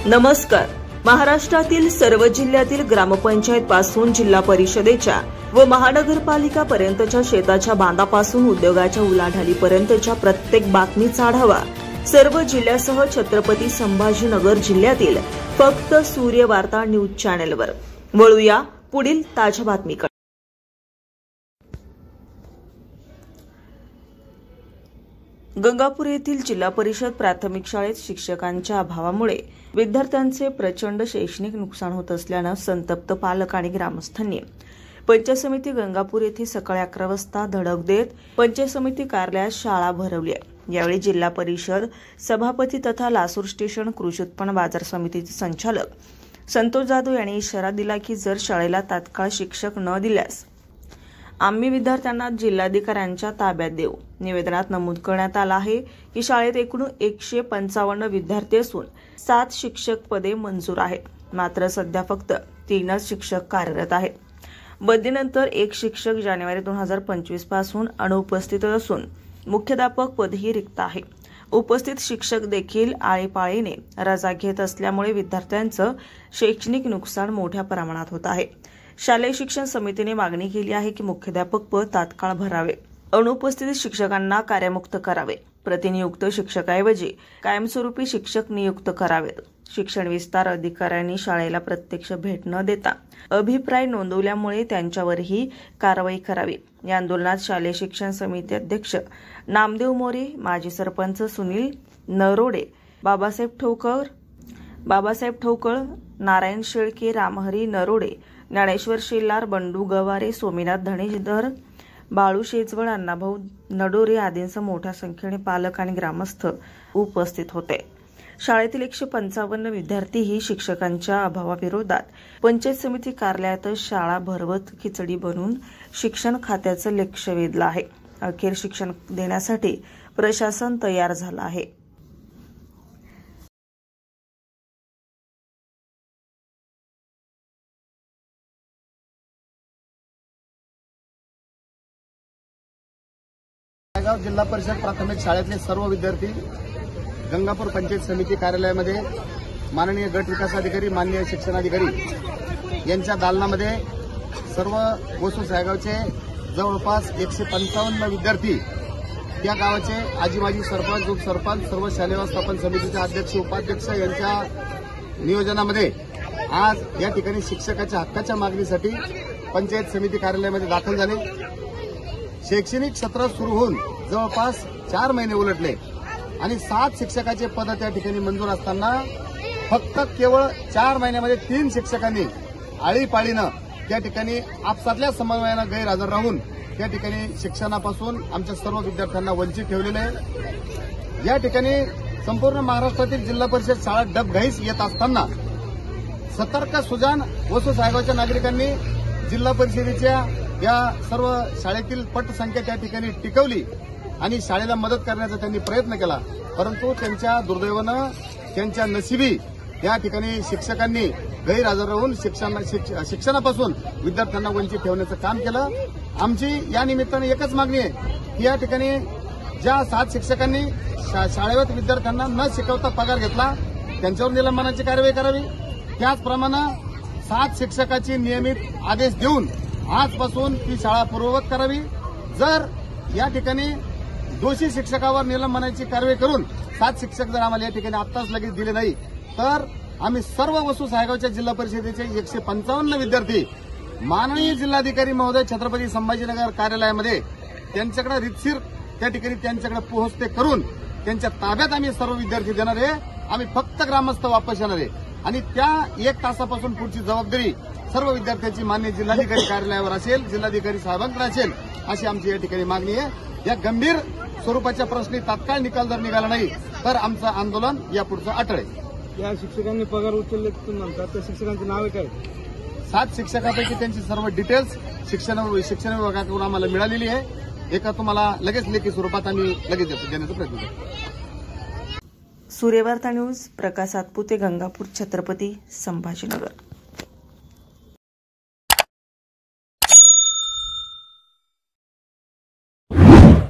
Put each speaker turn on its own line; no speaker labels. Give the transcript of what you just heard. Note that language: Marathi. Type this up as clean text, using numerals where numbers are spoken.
नमस्कार. महाराष्ट्रातील सर्व जिल्ह्यातील ग्रामपंचायत पासून जिल्हा परिषदेच्या व महानगरपालिका पर्यंतच्या शेताच्या बांधापासून उद्योगाच्या उलाढालीपर्यंतच्या प्रत्येक बातमीचा आढावा सर्व जिल्ह्यासह छत्रपती संभाजीनगर जिल्ह्यातील फक्त सूर्य वार्ता न्यूज चॅनेलवर. वळूया पुढील ताज्या बातमीकडे. गंगापूर येथील जिल्हा परिषद प्राथमिक शाळेत शिक्षकांच्या अभावामुळे विद्यार्थ्यांचे प्रचंड शैक्षणिक नुकसान होत असल्यानं संतप्त पालक आणि ग्रामस्थांनी पंचायत समिती गंगापूर येथे सकाळी 11 वाजता धडक देत पंचायत समिती कार्यालयात शाळा भरवली आहे. यावेळी जिल्हा परिषद सभापती तथा लासूर स्टेशन कृषी उत्पन्न बाजार समितीचे संचालक संतोष जाधव यांनी इशारा दिला की जर शाळेला तात्काळ शिक्षक न दिल्यास आम्ही विद्यार्थ्यांना जिल्हाधिकाऱ्यांच्या ताब्यात देऊ. निवेदनात नमूद करण्यात आलं आहे की शाळेत एकूण 155 विद्यार्थी असून 7 शिक्षक पदे मंजूर आहेत. मात्र सध्या फक्त 3च शिक्षक कार्यरत आहेत. बदलीनंतर एक शिक्षक जानेवारी 2025 पासून अनुपस्थित असून मुख्याध्यापक पदही रिक्त आहे. उपस्थित शिक्षक देखील आळीपाळीने रजा घेत असल्यामुळे विद्यार्थ्यांचं शैक्षणिक नुकसान मोठ्या प्रमाणात होत आहे. शालेय शिक्षण समितीने मागणी केली आहे की मुख्याध्यापक पद तात्काळ भरावे, अनुपस्थित शिक्षकांना कार्यमुक्त करावे, प्रतिनियुक्त शिक्षकाऐवजी कायमस्वरूपी शिक्षक नियुक्त करावेत. शिक्षण विस्तार अधिकाऱ्यांनी शाळेला प्रत्यक्ष भेट न देता अभिप्राय नोंदवल्यामुळे त्यांच्यावरही कारवाई करावी. या आंदोलनात शालेय शिक्षण समिती अध्यक्ष नामदेव मोरे, माजी सरपंच सुनील नरोडे, बाबासाहेब ठोकळ, नारायण शेळके, रामहरी नरोडे, ज्ञानेश्वर शेलार, बंडू गवारे, सोमीनाथ धणेधर, बाळू शेजवळ, अण्णाभाऊ नडोरे आदींसह मोठ्या संख्येने पालक आणि ग्रामस्थ उपस्थित होते. शाळेतील 155 विद्यार्थीही शिक्षकांच्या अभावाविरोधात पंचायत समिती कार्यालयात शाळा भरवत खिचडी बनवून शिक्षण खात्याचं लक्ष वेधलं आहे. अखेर शिक्षण देण्यासाठी प्रशासन तयार झालं आहे.
जिल्हा परिषद प्राथमिक शाळेतले सर्व विद्यार्थी गंगापूर पंचायत समिती कार्यालयामध्ये माननीय गट विकास अधिकारी, माननीय शिक्षणाधिकारी यांच्या दालनामध्ये सर्व वसू सायगावचे जवळपास 155 विद्यार्थी, त्या गावाचे आजी माजी सरपंच, उपसरपंच, सर्व शालेय व्यवस्थापन समितीचे अध्यक्ष उपाध्यक्ष यांच्या नियोजनामध्ये आज या ठिकाणी शिक्षकाच्या हक्काच्या मागणीसाठी पंचायत समिती कार्यालयामध्ये दाखल झाले. शैक्षणिक सत्र सुरू होऊन जवळपास 4 महिने उलटले आणि 7 शिक्षकाचे पद त्या ठिकाणी मंजूर असताना फक्त केवळ 4 महिन्यामध्ये 3 शिक्षकांनी आळीपाळीनं त्या ठिकाणी आपसातल्या समन्वयानं गैरहजर राहून त्या ठिकाणी शिक्षणापासून आमच्या सर्व विद्यार्थ्यांना वंचित ठेवलेले आहे. या ठिकाणी संपूर्ण महाराष्ट्रातील जिल्हा परिषद शाळा डबघाईस येत असताना सतर्क सुजान वसू सायगावच्या नागरिकांनी जिल्हा परिषदेच्या या सर्व शाळेतील पटसंख्या त्या ठिकाणी टिकवली आणि शाळेला मदत करण्याचा त्यांनी प्रयत्न केला. परंतु त्यांच्या दुर्दैवानं, त्यांच्या नशिबी या ठिकाणी शिक्षकांनी गैरहजर राहून शिक्षणापासून विद्यार्थ्यांना वंचित ठेवण्याचं काम केलं. आमची या निमित्ताने एकच मागणी आहे की या ठिकाणी ज्या 7 शिक्षकांनी शाळेवर विद्यार्थ्यांना न शिकवता पगार घेतला त्यांच्यावर निलंबनाची कारवाई करावी. त्याचप्रमाणे 7 शिक्षकाची नियमित आदेश देऊन आजपासून ती शाळा पूर्ववत करावी. जर या ठिकाणी दोषी शिक्षकावर निलंबनाची कारवाई करून 7 शिक्षक जर आम्हाला या ठिकाणी आत्ताच लगेच दिले नाही तर आम्ही सर्व वसू सायगावच्या जिल्हा परिषदेचे 155 विद्यार्थी माननीय जिल्हाधिकारी महोदय छत्रपती संभाजीनगर कार्यालयामध्ये त्यांच्याकडे रितसर त्या ठिकाणी त्यांच्याकडे पोहोचते करून त्यांच्या ताब्यात आम्ही सर्व विद्यार्थी देणार आहे. आम्ही फक्त ग्रामस्थ वापस येणार आहे आणि त्या 1 तासापासून पुढची जबाबदारी सर्व विद्यार्थ्यांची मान्य जिल्हाधिकारी कार्यालयावर असेल, जिल्हाधिकारी साहेबांकडे असेल, अशी आमची या ठिकाणी मागणी आहे. या गंभीर स्वरूपाच्या प्रश्नी तात्काळ निकाल जर निघाला नाही तर आमचं आंदोलन यापुढचं अटळ आहे.
या शिक्षकांनी पगार उचलले म्हणतात, त्या शिक्षकांची नावे काय?
7 शिक्षकापैकी त्यांची सर्व डिटेल्स शिक्षण विभागाकडून आम्हाला मिळालेली आहे. एका तुम्हाला लगेच लेखी स्वरूपात आम्ही लगेच देण्याचा प्रयत्न करू.
सूर्यवार्ता न्यूज, प्रकाश सातपुते, गंगापूर, छत्रपती संभाजीनगर.